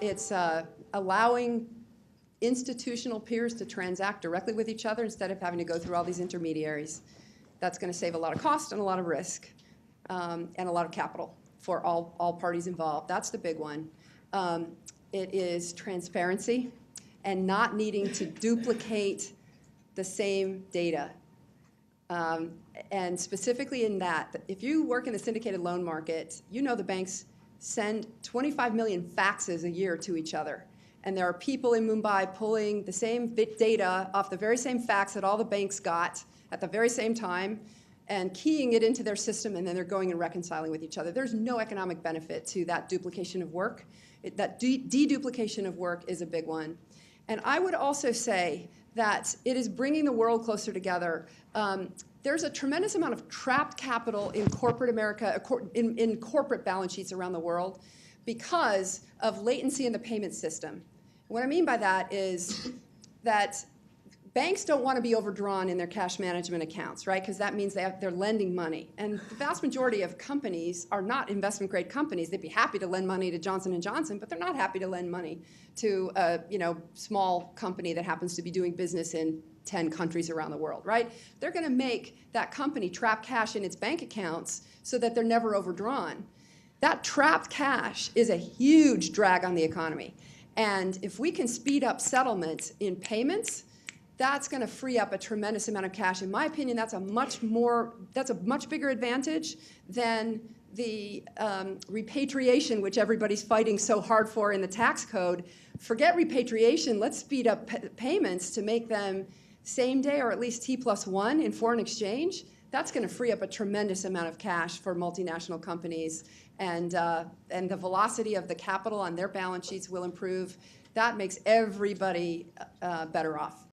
It's allowing institutional peers to transact directly with each other instead of having to go through all these intermediaries. That's going to save a lot of cost and a lot of risk and a lot of capital for all parties involved. That's the big one. It is transparency and not needing to duplicate the same data. And specifically in that, if you work in the syndicated loan market, you know the banks send 25 million faxes a year to each other. And there are people in Mumbai pulling the same data off the very same fax that all the banks got at the very same time and keying it into their system, and then they're going and reconciling with each other. There's no economic benefit to that duplication of work. That deduplication of work is a big one. And I would also say that it is bringing the world closer together. There's a tremendous amount of trapped capital in corporate America, in corporate balance sheets around the world because of latency in the payment system. What I mean by that is that banks don't want to be overdrawn in their cash management accounts, right? Because that means they're lending money. And the vast majority of companies are not investment-grade companies. They'd be happy to lend money to Johnson & Johnson, but they're not happy to lend money to a small company that happens to be doing business in 10 countries around the world, right? They're going to make that company trap cash in its bank accounts so that they're never overdrawn. That trapped cash is a huge drag on the economy. And if we can speed up settlements in payments, that's going to free up a tremendous amount of cash. In my opinion, that's a much bigger advantage than the repatriation, which everybody's fighting so hard for in the tax code. Forget repatriation. Let's speed up payments to make them same day or at least T+1 in foreign exchange. That's going to free up a tremendous amount of cash for multinational companies, and the velocity of the capital on their balance sheets will improve. That makes everybody better off.